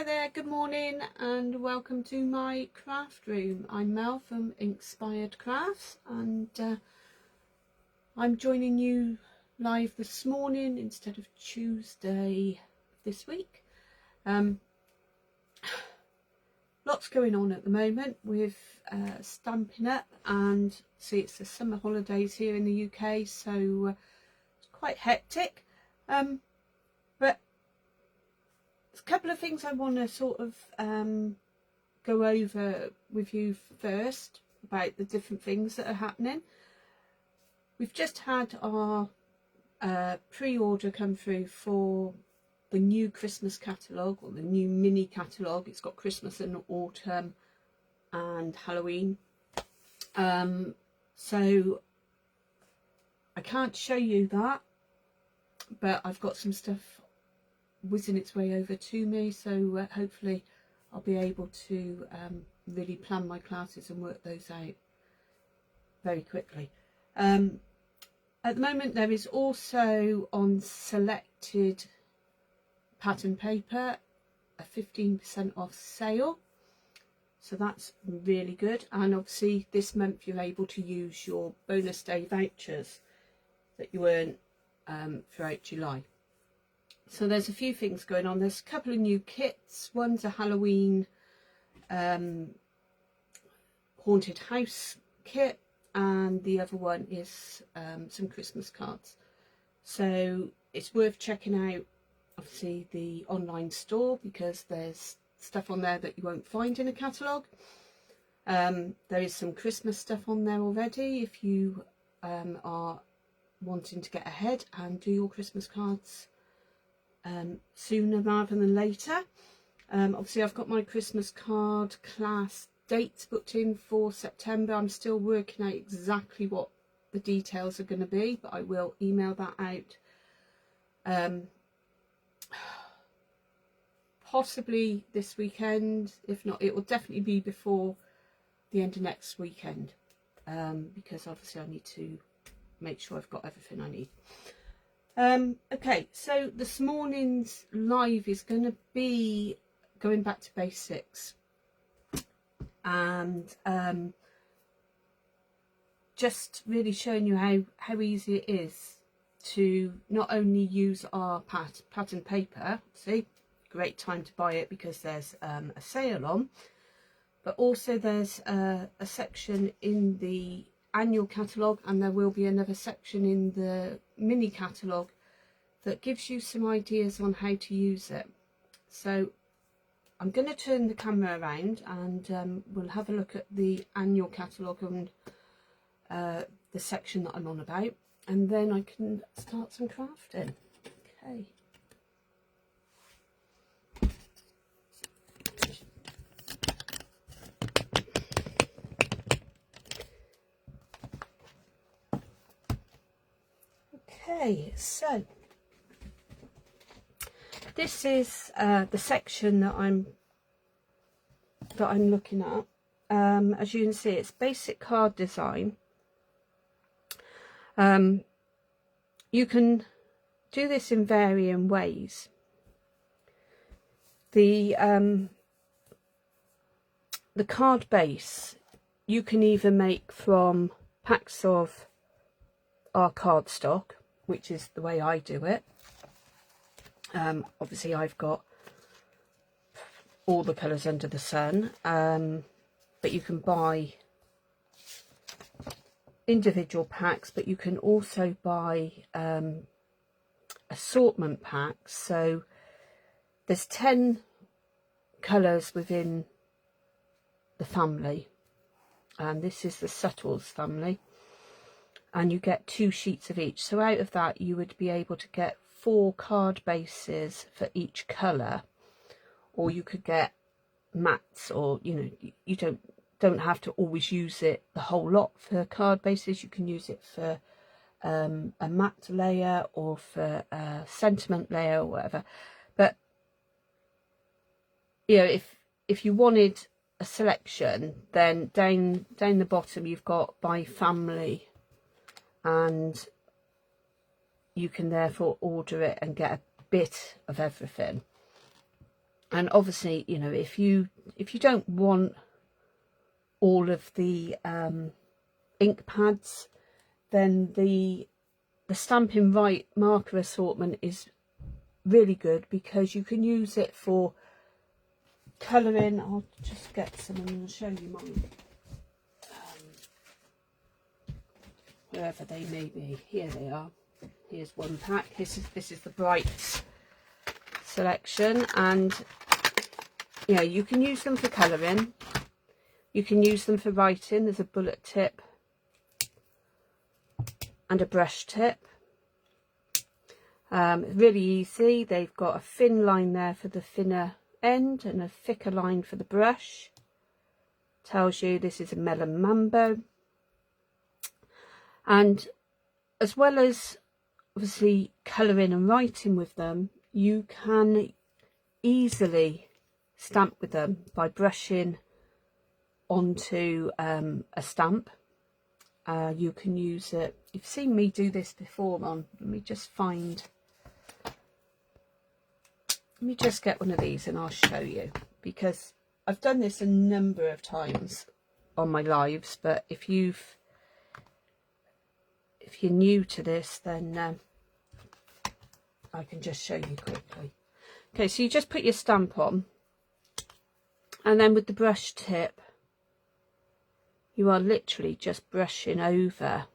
Hi there, good morning and welcome to my craft room. I'm Mel from Inkspired Crafts and I'm joining you live this morning instead of Tuesday this week. Lots going on at the moment with Stampin' Up, and see it's the summer holidays here in the UK, so it's quite hectic. But there's a couple of things I want to sort of go over with you first about the different things that are happening. We've just had our pre-order come through for the new Christmas catalogue, or the new mini catalogue. It's got Christmas and autumn and Halloween. So I can't show you that, but I've got some stuff whizzing its way over to me, so hopefully I'll be able to really plan my classes and work those out very quickly. At the moment there is also on selected pattern paper a 15% off sale, so that's really good. And obviously this month you're able to use your bonus day vouchers that you earn throughout July. So there's a few things going on. There's a couple of new kits. One's a Halloween haunted house kit, and the other one is some Christmas cards. So it's worth checking out, obviously, the online store, because there's stuff on there that you won't find in a catalogue. There is some Christmas stuff on there already if you are wanting to get ahead and do your Christmas cards sooner rather than later. Obviously I've got my Christmas card class dates booked in for September. I'm still working out exactly what the details are going to be, but I will email that out possibly this weekend. If not, it will definitely be before the end of next weekend, because obviously I need to make sure I've got everything I need. Okay, so this morning's live is going to be going back to basics, and just really showing you how easy it is to not only use our pattern paper. See, great time to buy it because there's a sale on, but also there's a section in the annual catalogue, and there will be another section in the mini catalogue that gives you some ideas on how to use it. So I'm going to turn the camera around and we'll have a look at the annual catalogue and the section that I'm on about, and then I can start some crafting. Okay. Okay, so this is the section that I'm looking at. As you can see, it's basic card design. You can do this in varying ways. The card base you can either make from packs of our cardstock, which is the way I do it. Obviously I've got all the colours under the sun, but you can buy individual packs, but you can also buy assortment packs. So there's 10 colours within the family, and this is the Subtles family, and you get 2 sheets of each. So out of that you would be able to get 4 card bases for each colour, or you could get mats, or you don't have to always use it the whole lot for card bases. You can use it for a matte layer or for a sentiment layer or whatever. But if you wanted a selection, then down the bottom you've got by family, and you can therefore order it and get a bit of everything. And obviously, you know, if you don't want all of the ink pads, then the Stampin' Right marker assortment is really good, because you can use it for colouring. I'll just get some and I'll show you mine, wherever they may be. Here they are. Here's one pack. This is the Bright selection, and yeah, you can use them for colouring, you can use them for writing. There's a bullet tip and a brush tip. Really easy. They've got a thin line there for the thinner end and a thicker line for the brush. Tells you this is a Melon Mambo. And as well as obviously colouring and writing with them, you can easily stamp with them by brushing onto a stamp. You can use it. You've seen me do this before. Let me just get one of these and I'll show you, because I've done this a number of times on my lives, but if you're new to this, then I can just show you quickly. Okay, so you just put your stamp on, and then with the brush tip you are literally just brushing over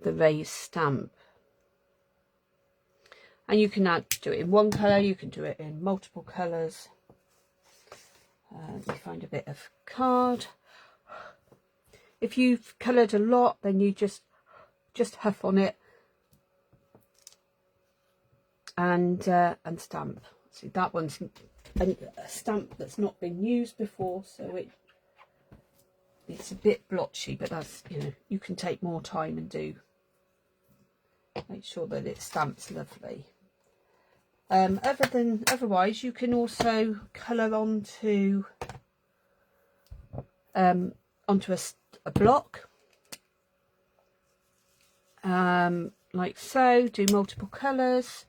the raised stamp. And you can now do it in one colour, you can do it in multiple colours. You find a bit of card. If you've coloured a lot, then you just huff on it and stamp. See, that one's a stamp that's not been used before, so it's a bit blotchy, but that's, you know, you can take more time and make sure that it stamps lovely. Otherwise, you can also colour onto a block, like so. Do multiple colours,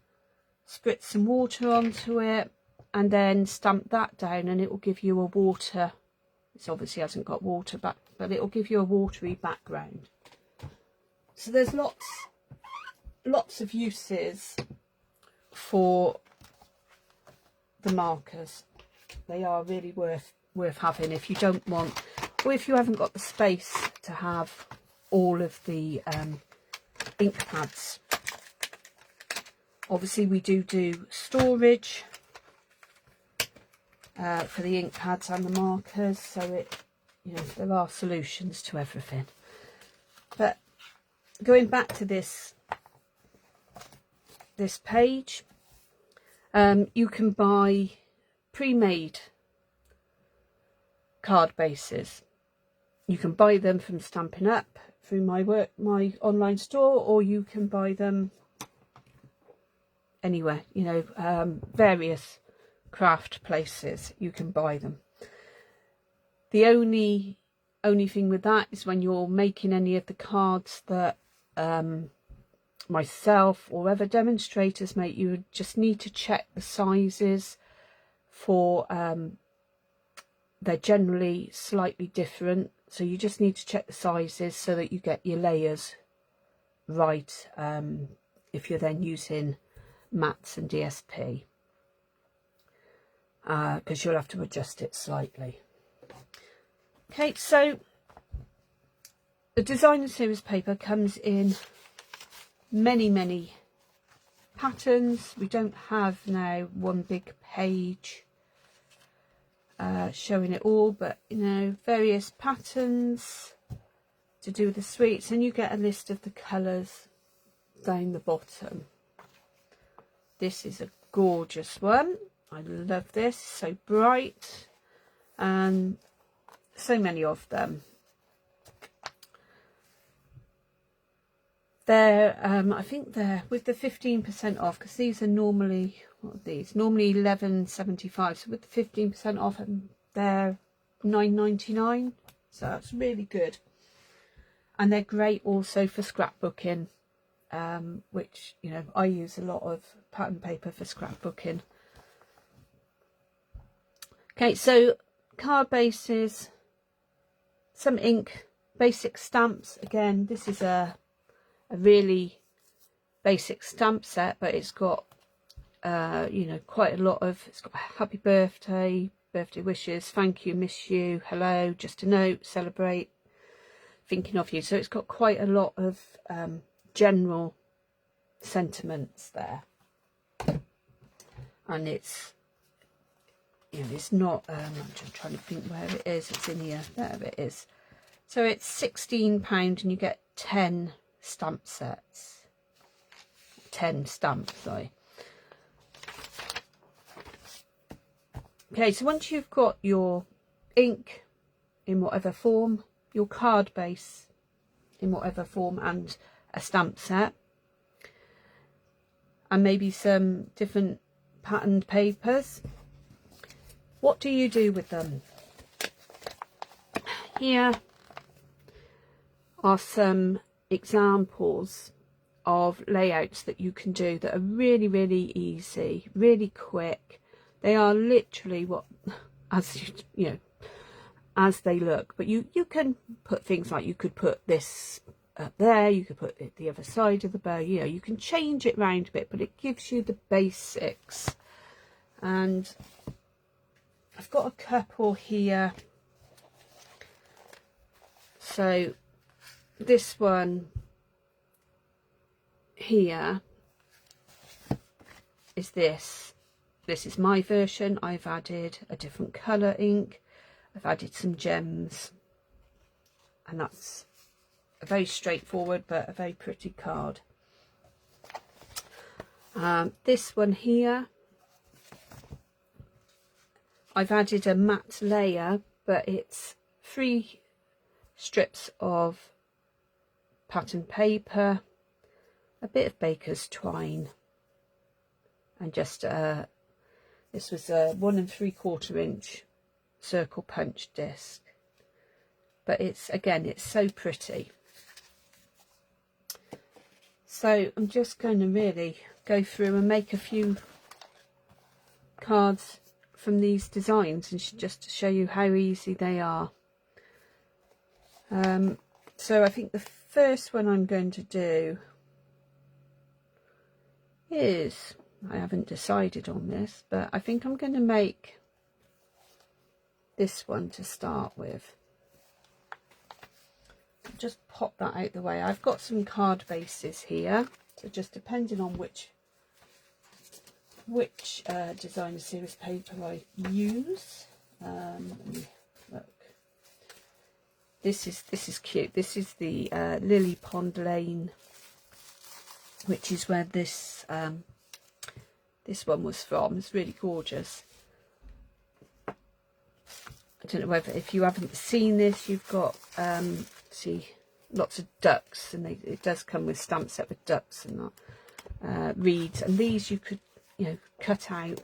spritz some water onto it, and then stamp that down, and it will give you a water. This obviously hasn't got water back, but it will give you a watery background. So there's lots of uses for the markers. They are really worth having if you don't want, or if you haven't got the space to have all of the ink pads. Obviously we do storage for the ink pads and the markers, so you know, there are solutions to everything. But going back to this page, you can buy pre-made card bases. You can buy them from Stampin' Up through my online store, or you can buy them anywhere, you know, various craft places you can buy them. The only thing with that is when you're making any of the cards that myself or other demonstrators make, you just need to check the sizes for they're generally slightly different, so you just need to check the sizes so that you get your layers right if you're then using mats and DSP, because you'll have to adjust it slightly. Okay, so the designer series paper comes in many patterns. We don't have now one big page showing it all, but you know, various patterns to do with the sweets, and you get a list of the colours down the bottom. This is a gorgeous one. I love this, so bright, and so many of them. They're I think they're with the 15% off, because these are normally, what are these, normally £11.75, so with the 15% off they're £9.99, so that's really good. And they're great also for scrapbooking. which, you know, I use a lot of pattern paper for scrapbooking. Okay, so card bases, some ink, basic stamps. Again, this is a really basic stamp set, but it's got you know, quite a lot of, it's got happy birthday, birthday wishes, thank you, miss you, hello, just a note, celebrate, thinking of you. So it's got quite a lot of general sentiments there, and it's, you know, it's not I'm just trying to think where it is. It's in here, there it is. So it's £16 and you get 10 stamp sets, 10 stamps, sorry. Okay, so once you've got your ink in whatever form, your card base in whatever form, and a stamp set, and maybe some different patterned papers, what do you do with them? Here are some examples of layouts that you can do that are really, really easy, really quick. They are literally what, as you know, as they look. But you can put things like, you could put this up there, you could put it the other side of the bow. You know, you can change it round a bit, but it gives you the basics. And I've got a couple here. So this one here is this. This is my version. I've added a different colour ink. I've added some gems. And that's a very straightforward but a very pretty card. This one here, I've added a matte layer, but it's 3 strips of pattern paper, a bit of baker's twine, and just this was a 1 3/4 inch circle punch disc. But it's, again, it's so pretty. So I'm just going to really go through and make a few cards from these designs, and just to show you how easy they are. So I think the first one I'm going to do is, I haven't decided on this, but I think I'm going to make this one to start with. Just pop that out the way. I've got some card bases here, so just depending on which designer series paper I use. Let me look. This is cute. This is the Lily Pond Lane, which is where this this one was from. It's really gorgeous. I don't know whether, if you haven't seen this, you've got see, lots of ducks, and it does come with stamp set with ducks and that, reeds, and these you could, you know, cut out.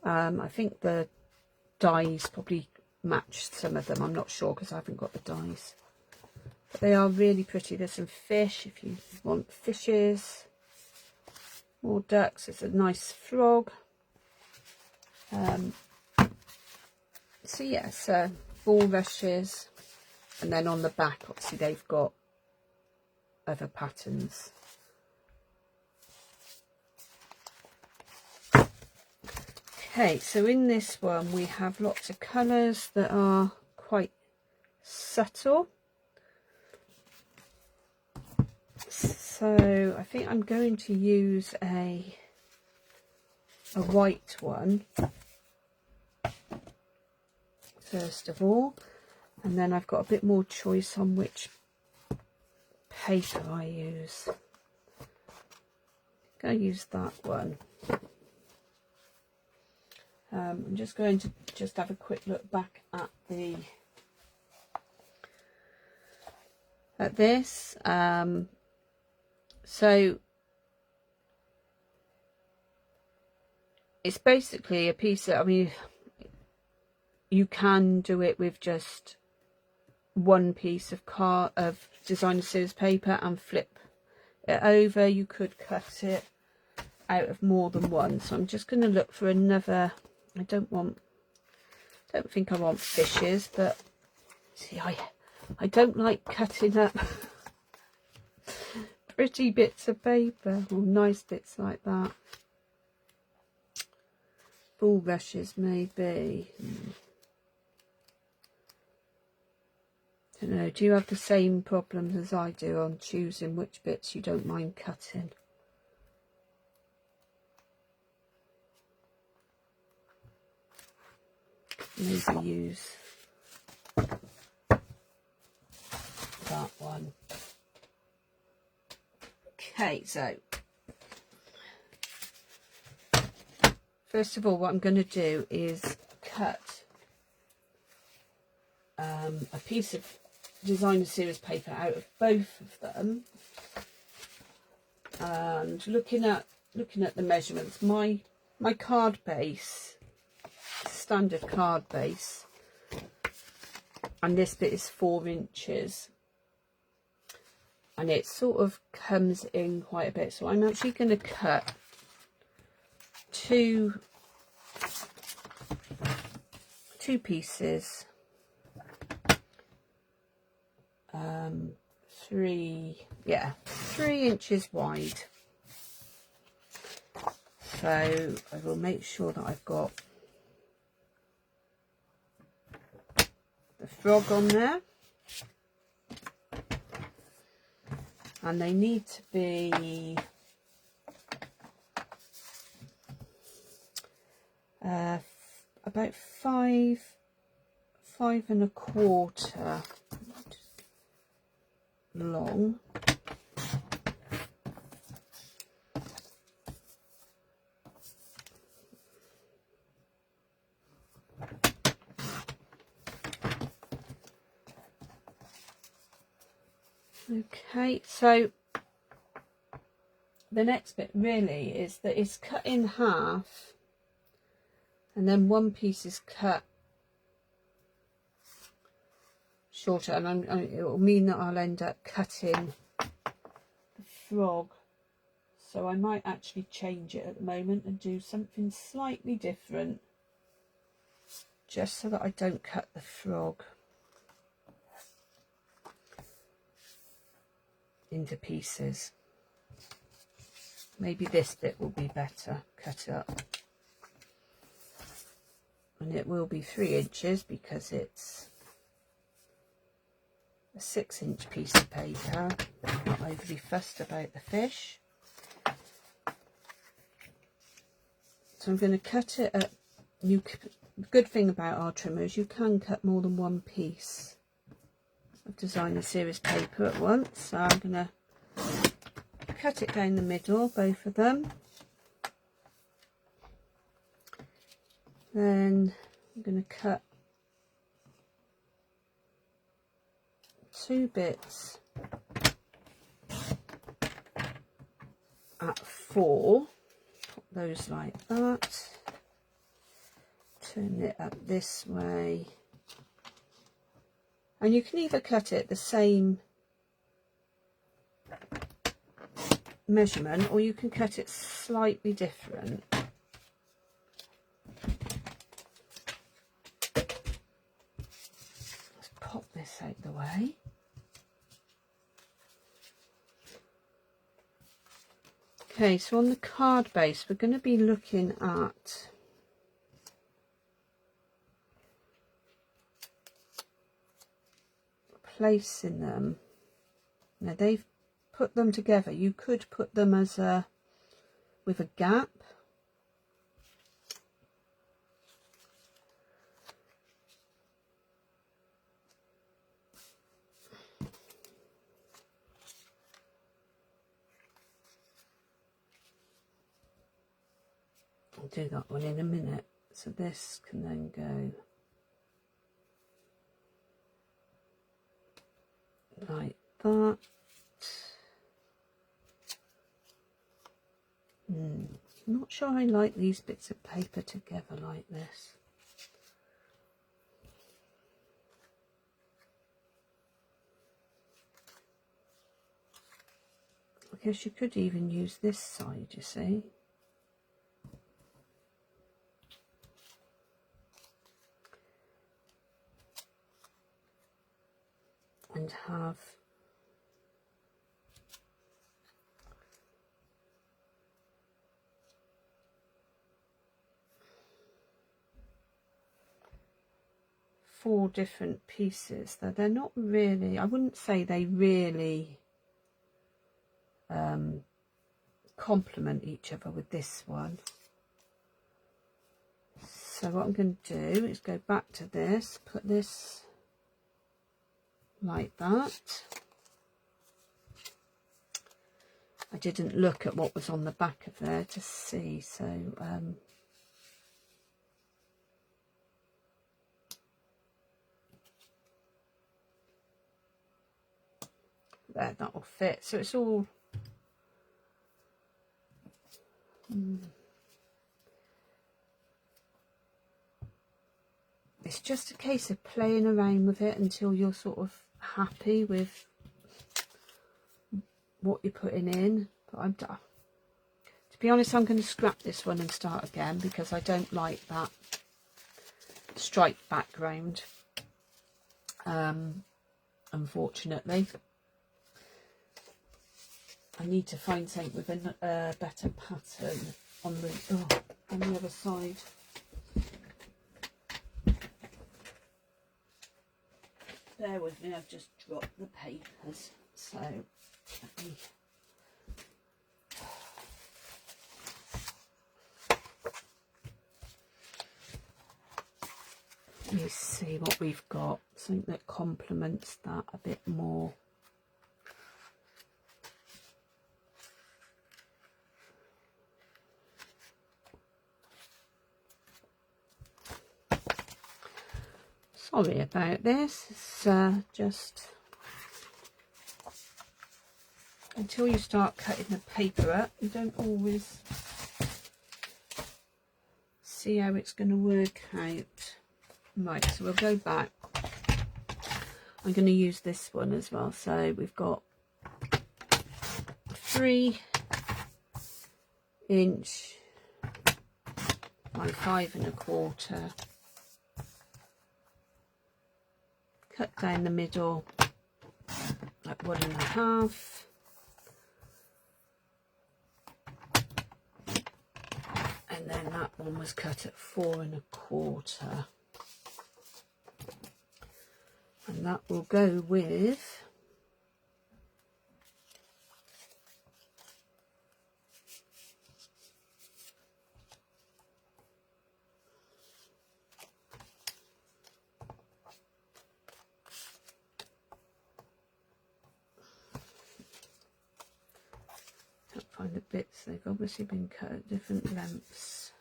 I think the dies probably match some of them. I'm not sure because I haven't got the dies, but they are really pretty. There's some fish if you want fishes, more ducks. It's a nice frog. So yes, bulrushes, and then on the back obviously they've got other patterns. Okay, so in this one we have lots of colours that are quite subtle. So I think I'm going to use a white one first of all, and then I've got a bit more choice on which paper I use. I'm going to use that one. I'm just going to have a quick look back at this. So it's basically a piece that, I mean, you can do it with just one piece of designer series paper and flip it over, you could cut it out of more than one. So I'm just going to look for another. I don't think I want fishes, but see, I don't like cutting up pretty bits of paper or nice bits like that. Bulrushes maybe. I don't know, do you have the same problems as I do on choosing which bits you don't mind cutting? Maybe use that one. Okay, so first of all, what I'm going to do is cut a piece of designer series paper out of both of them. And looking at the measurements, my card base, standard card base, and this bit is 4 inches, and it sort of comes in quite a bit. So I'm actually going to cut two pieces, 3 inches wide. So I will make sure that I've got the frog on there, and they need to be about 5.25 long. Okay, so the next bit really is that it's cut in half, and then one piece is cut shorter, and it will mean that I'll end up cutting the frog. So I might actually change it at the moment and do something slightly different, just so that I don't cut the frog into pieces. Maybe this bit will be better cut up, and it will be 3 inches because it's a 6-inch piece of paper. I'm not overly fussed about the fish, so I'm going to cut it at. The good thing about our trimmer is you can cut more than one piece of designer series paper at once. So I'm going to cut it down the middle, both of them. Then I'm going to cut 2 bits at 4, put those like that, turn it up this way, and you can either cut it the same measurement or you can cut it slightly different. Let's pop this out the way. Okay, so on the card base we're going to be looking at placing them. Now they've put them together. You could put them as with a gap. I'll do that one in a minute. So this can then go like that. Not sure I like these bits of paper together like this. guess you could even use this side, you see. And have four different pieces. They're not really, I wouldn't say they really complement each other with this one. So what I'm going to do is go back to this, put this like that. I didn't look at what was on the back of there to see, so there, that will fit. So it's all it's just a case of playing around with it until you're sort of happy with what you're putting in. But to be honest, I'm going to scrap this one and start again because I don't like that striped background, unfortunately. I need to find something with a better pattern on the other side. Bear with me, I've just dropped the papers, so let me see what we've got, something that complements that a bit more. Sorry about this, it's just until you start cutting the paper up, you don't always see how it's going to work out. Right, so we'll go back. I'm going to use this one as well. So we've got 3 inch by 5 1/4. Cut down the middle at 1 1/2. And then that one was cut at 4 1/4. And that will go with can't find the bits, they've obviously been cut at different lengths.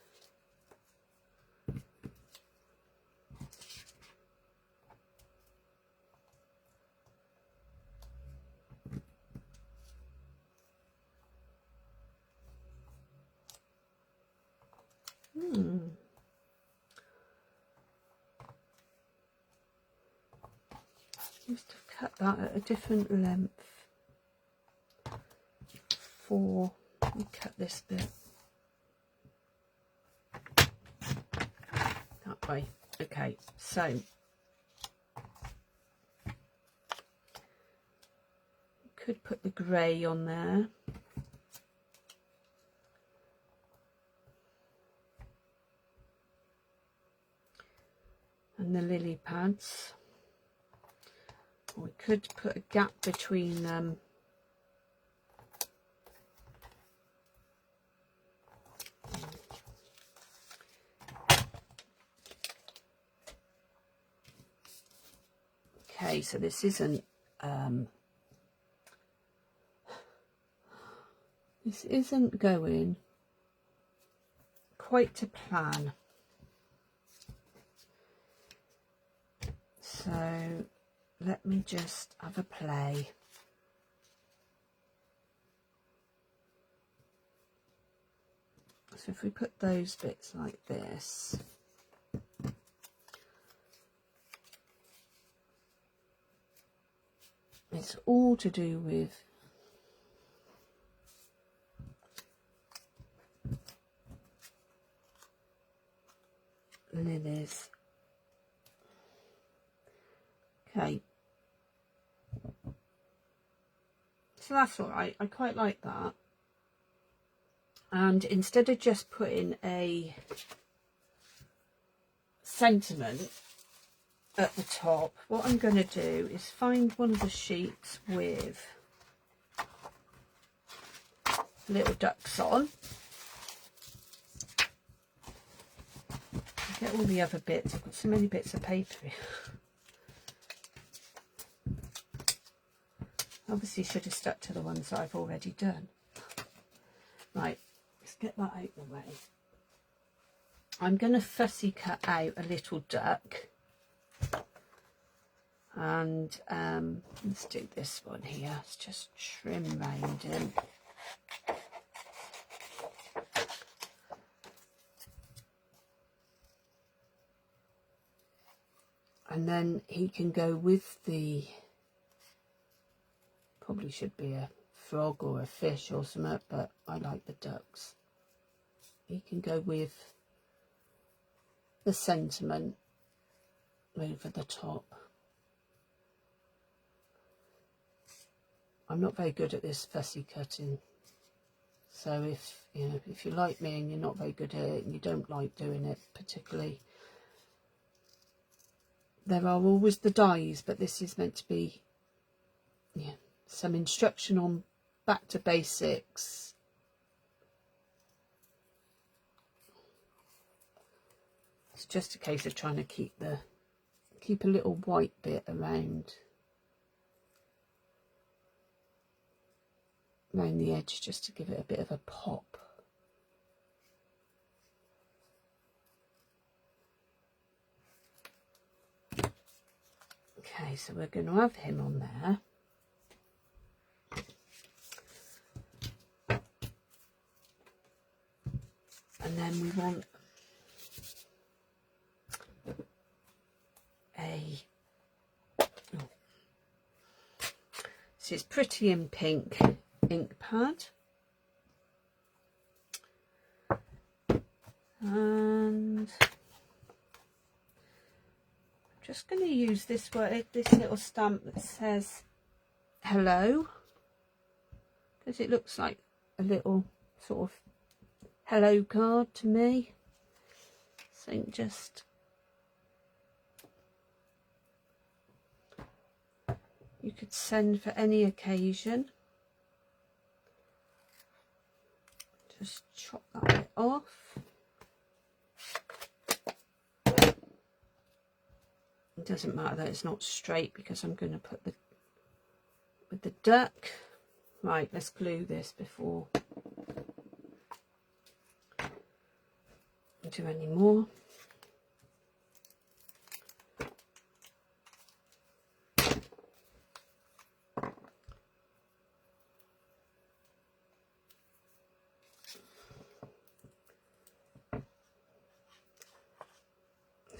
Used to cut that at a different length for cut this bit that way. Okay, so could put the grey on there. And the lily pads. We could put a gap between them. Okay, so this isn't going quite to plan. So let me just have a play. So if we put those bits like this, it's all to do with And it is. Okay. So that's alright. I quite like that. And instead of just putting a sentiment at the top, what I'm going to do is find one of the sheets with little ducks on. Get all the other bits. I've got so many bits of paper here. Obviously should have stuck to the ones that I've already done. Right, let's get that out of the way. I'm going to fussy cut out a little duck. And let's do this one here. Let's just trim round him. And then he can go with the, probably should be a frog or a fish or something, but I like the ducks. He can go with the sentiment over the top. I'm not very good at this fussy cutting. So if you like me and you're not very good at it and you don't like doing it particularly, there are always the dies, but this is meant to be some instruction on back to basics. It's just a case of trying to keep a little white bit around the edge, just to give it a bit of a pop. Okay, so we're going to have him on there. And then we want so it's Pretty in Pink ink pad. And I'm just going to use this little stamp that says hello, because it looks like a little sort of hello card to me. So just you could send for any occasion. Just chop that bit off. It doesn't matter that it's not straight because I'm going to put with the duck. Right, let's glue this before I do any more.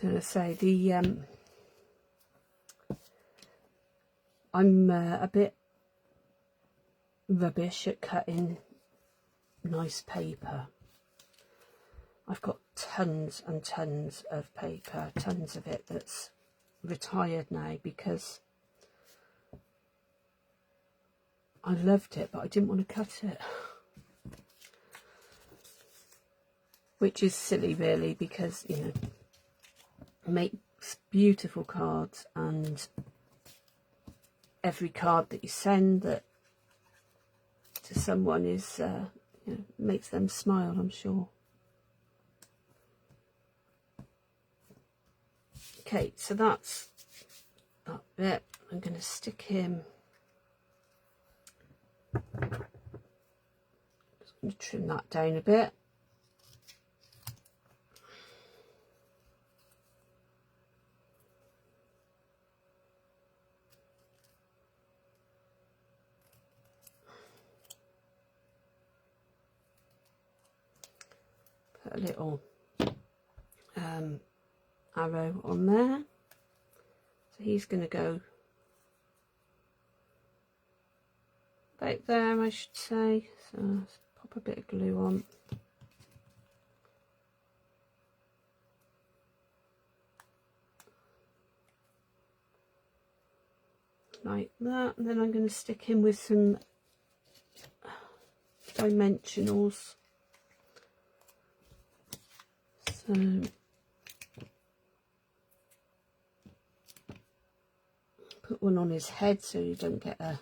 As I say, I'm a bit rubbish at cutting nice paper. I've got tons and tons of paper, tons of it that's retired now because I loved it, but I didn't want to cut it. Which is silly really, because I make beautiful cards, and every card that you send that to someone is makes them smile, I'm sure. Okay, so that's that bit. I'm going to stick him. Just going to trim that down a bit. Put a little arrow on there. So he's going to go about there, I should say. So let's pop a bit of glue on. like that, and then I'm going to stick in with some dimensionals. So put one on his head so you don't get a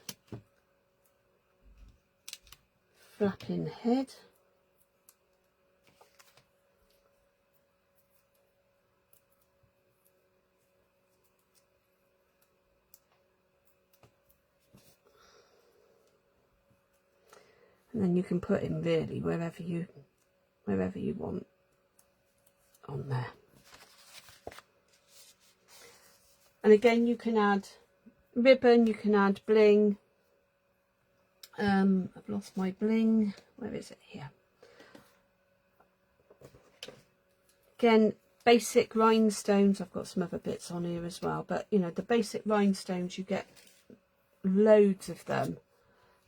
flapping head. And then you can put him really wherever you want on there. And again, you can add ribbon, you can add bling. I've lost my bling. Where is it? Here. Again, basic rhinestones. I've got some other bits on here as well, but you know, the basic rhinestones, you get loads of them.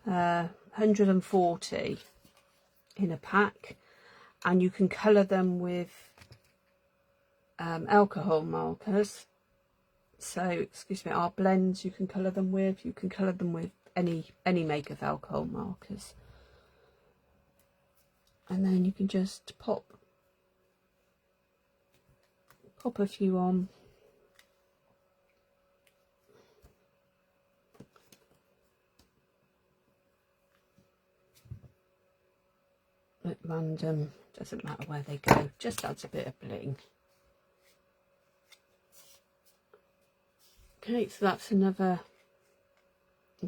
140 in a pack, and you can colour them with alcohol markers. So, excuse me, our blends you can colour them with. You can colour them with any make of alcohol markers, and then you can just pop a few on. At random, doesn't matter where they go, just adds a bit of bling. Okay, so that's another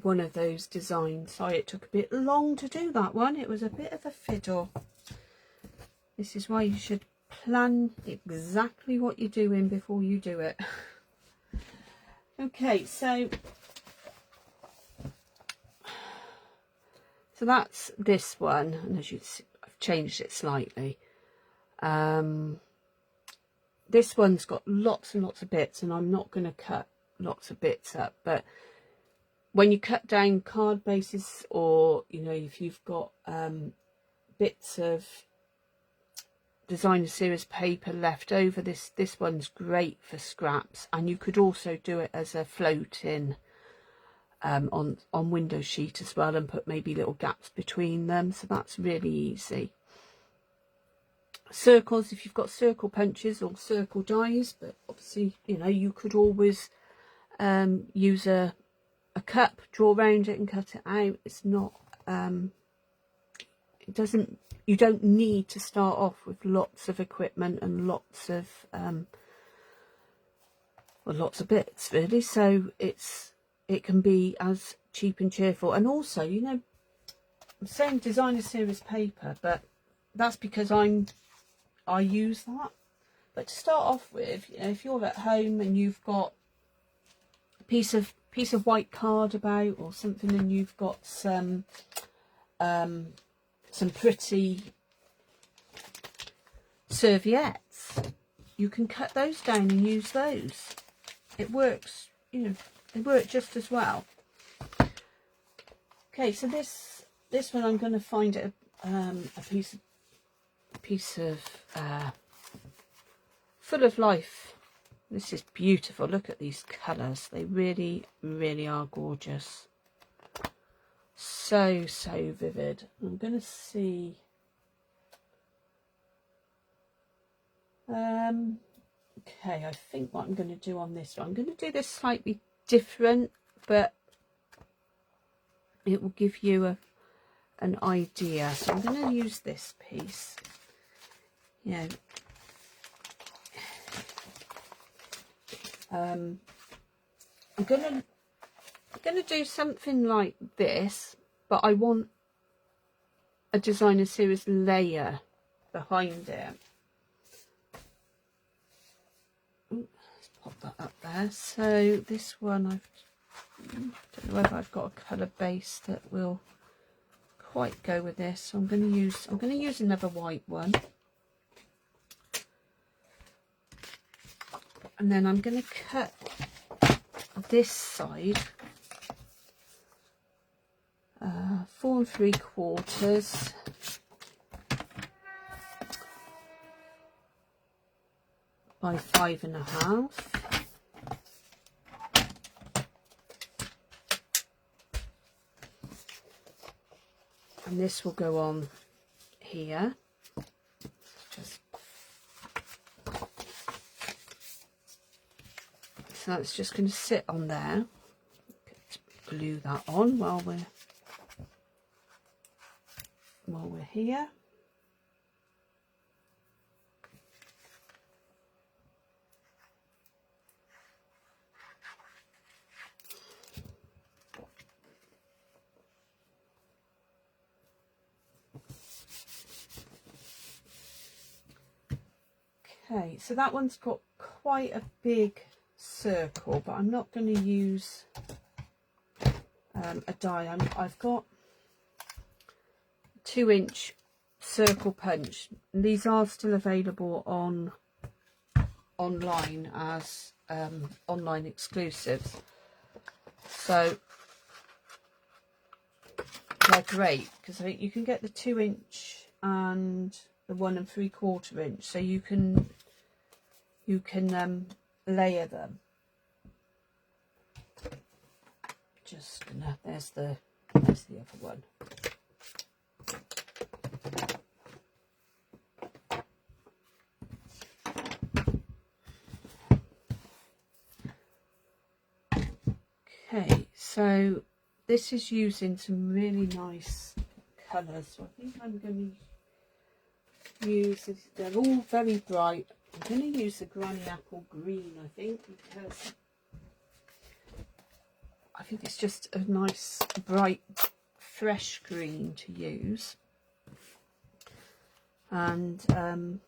one of those designs. Sorry it took a bit long to do that one, it was a bit of a fiddle. This is why you should plan exactly what you're doing before you do it. Okay, so that's this one, and as you see, I've changed it slightly. This one's got lots and lots of bits, and I'm not going to cut lots of bits up, but when you cut down card bases, or you know, if you've got bits of designer series paper left over, this one's great for scraps, and you could also do it as a float-in on window sheet as well, and put maybe little gaps between them, so that's really easy. Circles, if you've got circle punches or circle dies, but obviously, you know, you could always use a cup, draw around it and cut it out. It's not you don't need to start off with lots of equipment and lots of bits really, so it can be as cheap and cheerful. And also, you know, I'm saying designer series paper, but that's because I use that. But to start off with, you know, if you're at home and you've got a piece of white card about or something, and you've got some pretty serviettes, you can cut those down and use those. It works, you know, they work just as well. Okay, so this one, I'm going to find it a piece of full of life. This is beautiful. Look at these colours, they really are gorgeous. So vivid. I'm going to see okay, I think what I'm going to do on this one, I'm going to do this slightly different, but it will give you an idea. So I'm going to use this piece. Yeah. I'm going to do something like this, but I want a designer series layer behind it. Ooh, let's pop that up there. So this one, I don't know whether I've got a colour base that will quite go with this. So I'm going to use another white one, and then I'm going to cut this side 4 3/4 by 5 1/2, and this will go on here. Just so that's just going to sit on there. Glue that on while we're here. Okay, so that one's got quite a big circle, but I'm not going to use a die. I've got 2-inch circle punch. These are still available online as online exclusives, so they're great because I think you can get the 2-inch and the 1 3/4 inch, so you can layer them. Just gonna, there's the other one. Okay, so this is using some really nice colours. So I think I'm going to use, they're all very bright. I'm going to use the Granny Apple Green, I think, because I think it's just a nice, bright, fresh green to use. And, sorry,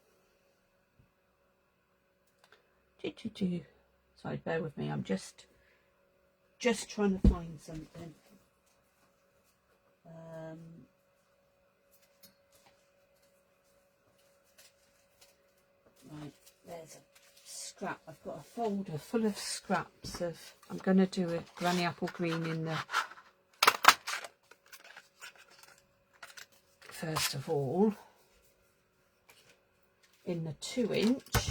bear with me, I'm just trying to find something. Right, there's a scrap. I've got a folder full of scraps of, I'm going to do a Granny Apple Green in the, first of all, in the 2-inch.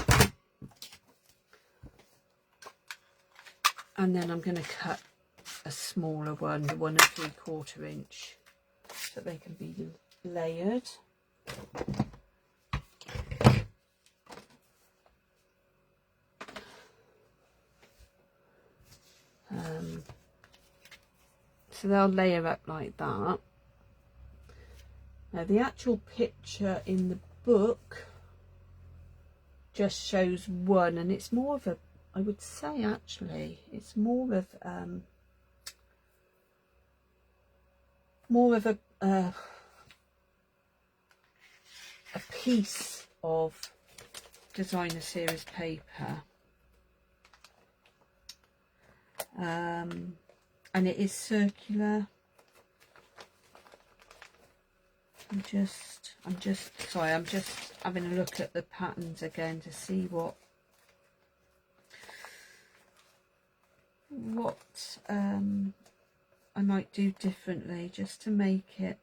And then I'm going to cut a smaller one, the 1 3/4 inch, so they can be layered. So they'll layer up like that. Now the actual picture in the book just shows one, and it's more of a, I would say actually, it's more of a piece of designer series paper, and it is circular. I'm just sorry, I'm just having a look at the patterns again to see what I might do differently, just to make it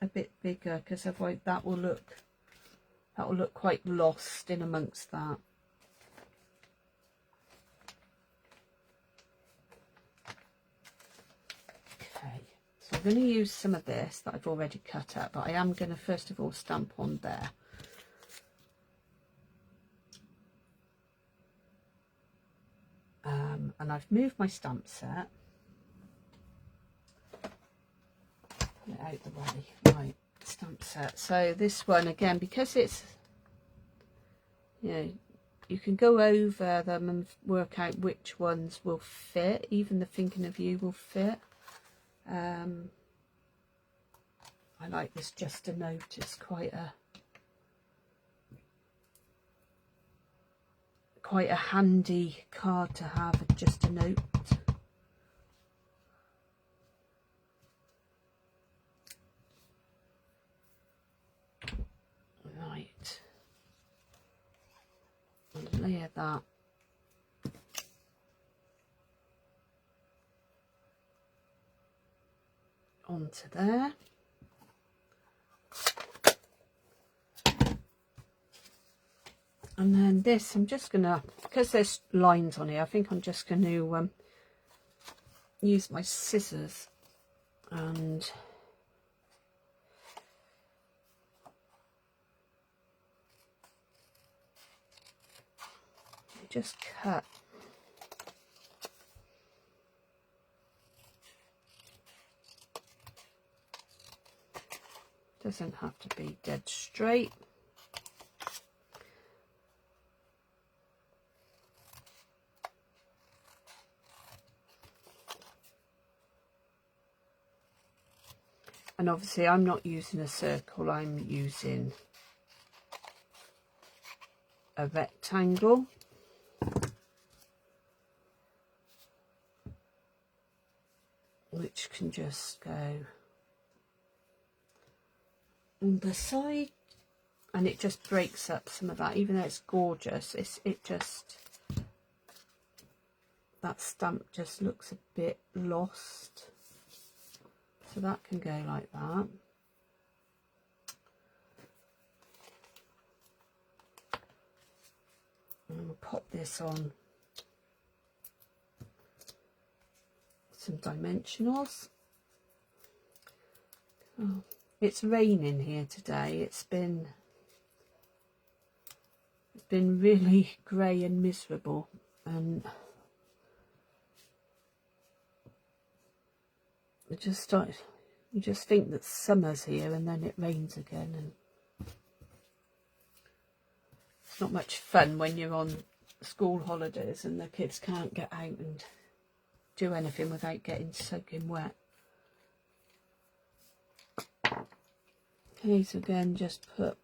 a bit bigger, because otherwise that will look quite lost in amongst that. Okay, so I'm going to use some of this that I've already cut up, but I am going to first of all stamp on there. And I've moved my stamp set. Put it out the way. Right, stamp set. So this one again, because it's, you know, you can go over them and work out which ones will fit. Even the Thinking of You will fit. I like this Just a Note. It's quite a handy card to have, Just a Note. Right, I'll layer that onto there. And then this, I'm just going to, because there's lines on here, I think I'm just going to use my scissors and just cut. Doesn't have to be dead straight. And obviously I'm not using a circle, I'm using a rectangle. Which can just go on the side, and it just breaks up some of that. Even though it's gorgeous, it just, that stamp just looks a bit lost. So that can go like that. And we'll pop this on some dimensionals. Oh, it's raining here today. It's been really grey and miserable, and you just think that summer's here and then it rains again, and it's not much fun when you're on school holidays and the kids can't get out and do anything without getting soaking wet. Okay, so again, just put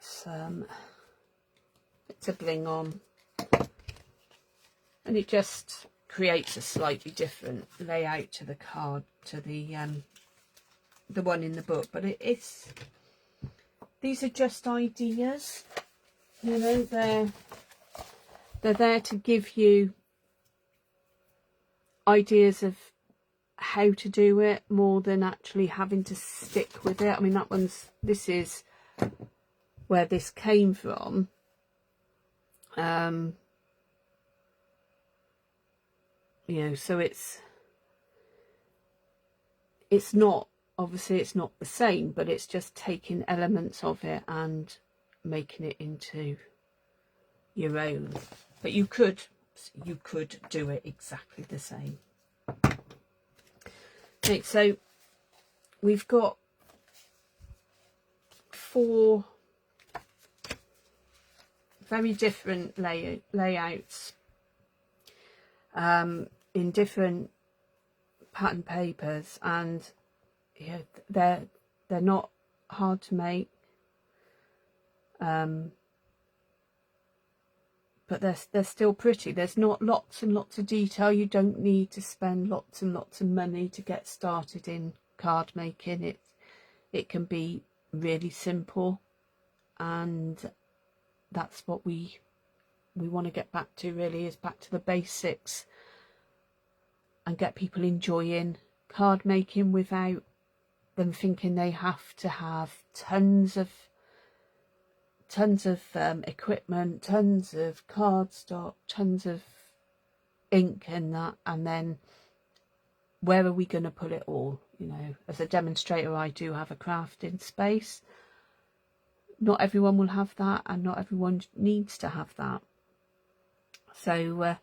some bits of bling on, and it just creates a slightly different layout to the card, to the one in the book. But these are just ideas, you know, they're there to give you ideas of how to do it more than actually having to stick with it. I mean, this is where this came from. You know, so it's not, obviously it's not the same, but it's just taking elements of it and making it into your own. But you could do it exactly the same. Okay, so we've got 4 very different layouts in different pattern papers, and yeah, they're not hard to make, but they're still pretty. There's not lots and lots of detail. You don't need to spend lots and lots of money to get started in card making. It can be really simple, and that's what we want to get back to, really, is back to the basics and get people enjoying card making without them thinking they have to have tons of equipment, tons of cardstock, tons of ink and that, and then where are we going to put it all? You know, as a demonstrator, I do have a crafting space. Not everyone will have that, and not everyone needs to have that. So,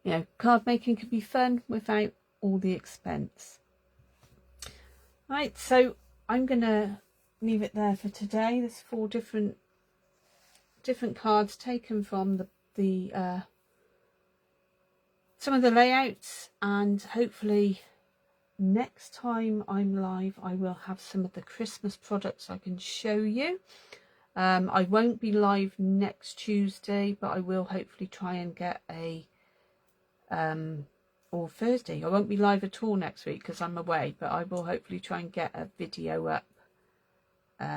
you know, card making can be fun without all the expense. Right, so I'm going to leave it there for today. There's 4 different cards taken from the some of the layouts, and hopefully next time I'm live I will have some of the Christmas products I can show you. I won't be live next Tuesday, but I will hopefully try and get or Thursday. I won't be live at all next week because I'm away, but I will hopefully try and get a video up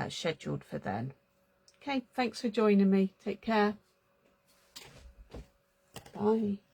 scheduled for then. Okay, thanks for joining me. Take care. Bye.